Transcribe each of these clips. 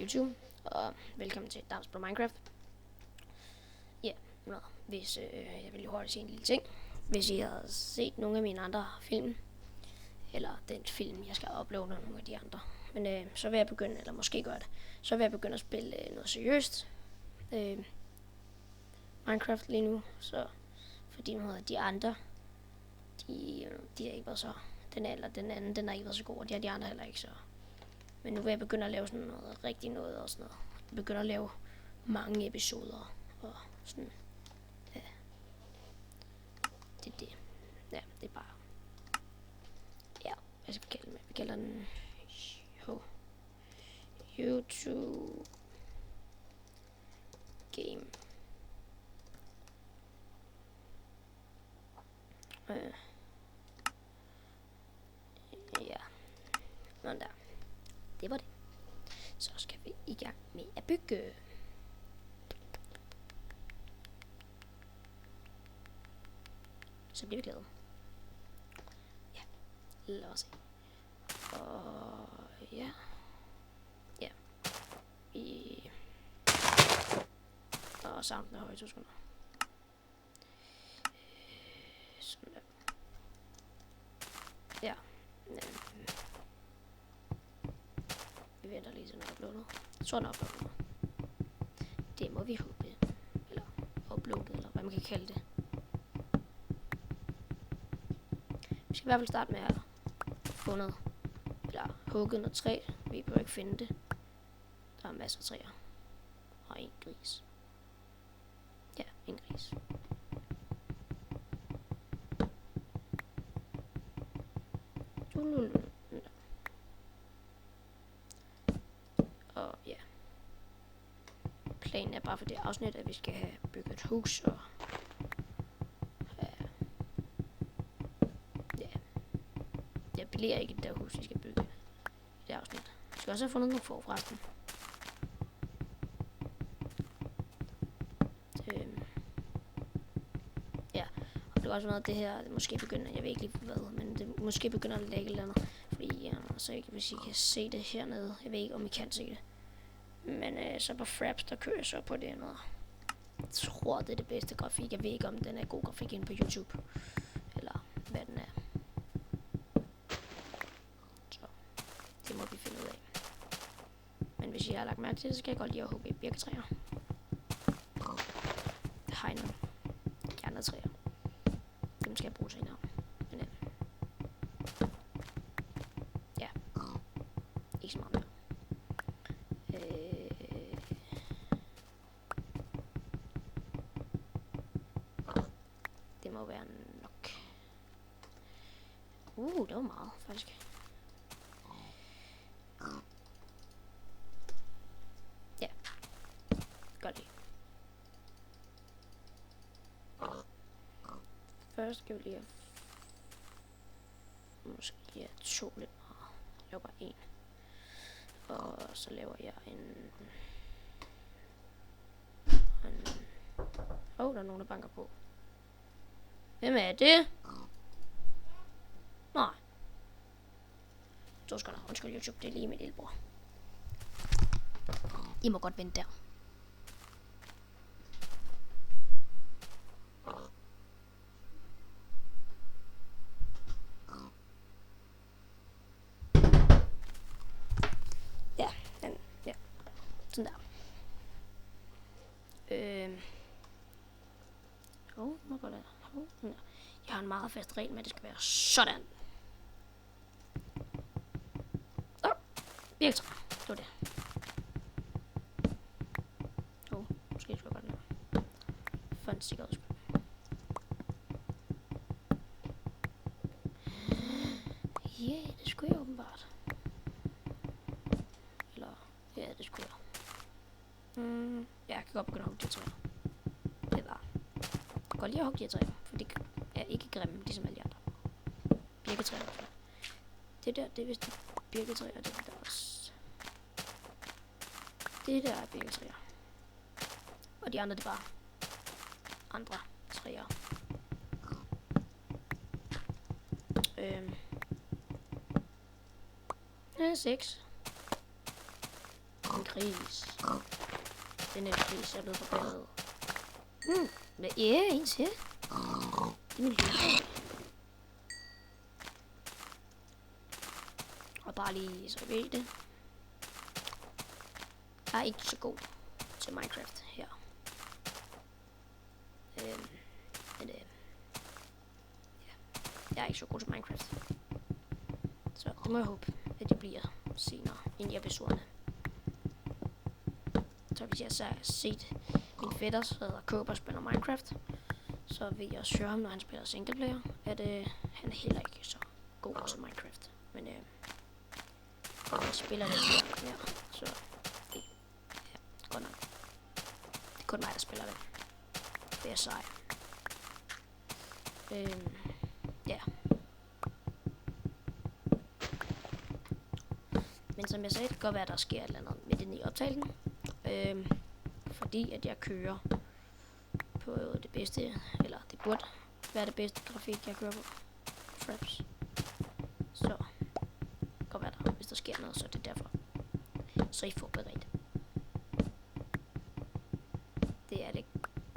YouTube, og velkommen til Dans på Minecraft. Ja, hvis jeg vil lige hurtigt sige en lille ting. Hvis I har set nogle af mine andre film, eller den film, jeg skal uploade nogle af de andre, men så vil jeg begynde, eller måske gøre det, så vil jeg begynde at spille noget seriøst Minecraft lige nu, så fordi nogle af de andre, de har ikke været så, den anden, den har ikke været så god, og de andre heller ikke så. Men nu vil jeg begynde at lave sådan noget rigtig noget og sådan noget. Jeg begynder at lave mange episoder og sådan. Ja. Det. Ja, det er bare. Ja, hvad skal vi kalde den? Vi kalder den YouTube Game. Ja. Sådan der. Det var det. Så skal vi i gang med at bygge. Så bliver vi glade. Ja, lad os se. Og ja. Ja. Og sounden er højt, 2 sekunder. Sådan der. Ja. Vi venter lige til den er uploadet. Så er den uploadet. Det må vi håbe. Eller uploadet, eller hvad man kan kalde det. Vi skal i hvert fald starte med at få noget. Eller hugget noget træ. Vi behøver ikke finde det. Der er masser af træer. Og en gris. Ja, en gris. Og ja. Planen er bare for det afsnit, at vi skal have bygget et hus og jeg bliver ikke det der hus, vi skal bygge i det afsnit. Vi skal også have fundet nogle får forresten. Ja, og det er også noget det her, måske begynder, jeg ved ikke lige hvad, men det måske begynder at lægge eller andet. Fordi, så ikke, hvis I kan se det hernede, jeg ved ikke om I kan se det. Men så på Fraps, der kører jeg så på det noget. Jeg tror, det er det bedste grafik. Jeg ved ikke, om den er god grafik inde på YouTube. Eller hvad den er. Så det må vi finde ud af. Men hvis I har lagt mærke til det, så skal jeg godt lide at hugge i birketræer. Hegnet. Gerne træer. Dem skal jeg bruge senere. Men ja. Ikke så meget mere. Det må være nok. Det var meget, faktisk. Ja. Godt det. Først skal vi lige have måske 2 lidt meget. Jeg laver bare 1. Og så laver jeg en der er nogen, der banker på. Hvem er det? Nej. 2 sekunder. Undskyld YouTube, det er lige mit lillebror. I må godt vente der. Ja, ja. Sådan der. Må godt lade. Jeg har en meget fast regel med, at det skal være sådan. Virkelig. Det var det. Måske skulle jeg godt lade. For en sikkerheds skyld. Ja, det skulle jeg åbenbart. Eller, ja, det skulle jeg. Ja, jeg kan godt begynde at hugge de træer. Det var. Jeg kan godt lide at hugge de træer, for det er ikke grimme, ligesom alle de andre. Birketræer. Det der, det er vist birketræer, det der også. Det der er birketræer. Og de andre, det er bare andre træer. Ja, 6. pris. Den pris er blevet forbedret. Men ja, en til. Det er min lille. Og bare lige så ved det. Jeg er ikke så god til Minecraft her. Men ja. Jeg er ikke så god til Minecraft. Så det må jeg håbe, at det bliver senere ind i episoderne. Så hvis jeg så har set min fætter, så hedder Cooper, spiller Minecraft, så vil jeg også høre ham, når han spiller singleplayer, at han er heller ikke så god til Minecraft. Men jeg spiller lidt mere, så det er godt nok. Det er kun mig, der spiller det. Det er sej. Ja. Men som jeg sagde, det kan godt være, at der sker et eller andet med den i optagelsen. Fordi at jeg kører på det bedste, eller det burde være det bedste grafik, jeg kører på. Fraps. Så det kan godt være, der, hvis der sker noget, så er det derfor. Så I får beredt. Det er lidt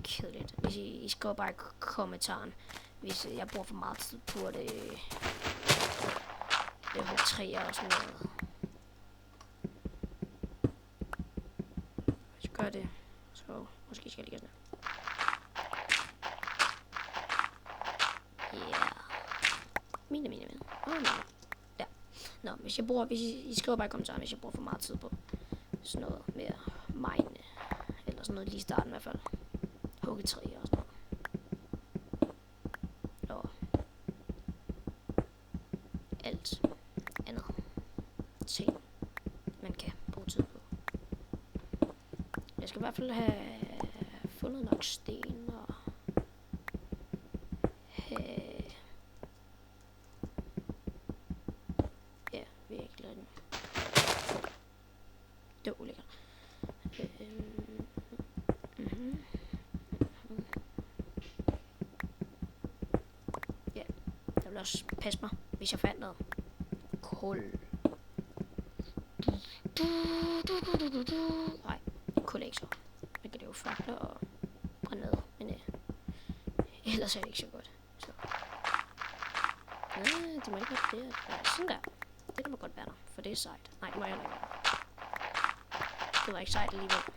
kedeligt. Hvis I skriver bare i kommentaren, hvis jeg bruger for meget tid på det hugge træer og sådan noget. Hvis jeg gør det, så måske skal jeg lige gøre sådan. Ja. Mine. Ja. Nå, hvis I skriver bare i kommentaren, hvis jeg bruger for meget tid på sådan noget med mine, eller sådan noget lige i starten i hvert fald. Hugge træer og sådan noget. Og alt andet ting, man kan bruge tid på. Jeg skal i hvert fald have fundet nok sten og have... Ja, virkelig. Det var ulækkert. Ja, jeg vil også passe mig, hvis jeg fandt noget kul. Nej, kul er ikke så. Man kan lave fakler og brænde ned, men ellers er det ikke så godt. Så. Det må ikke være det. Sådan der. Det må godt være der, for det er sejt. Nej, det må jeg heller ikke være. Det var ikke sejt alligevel.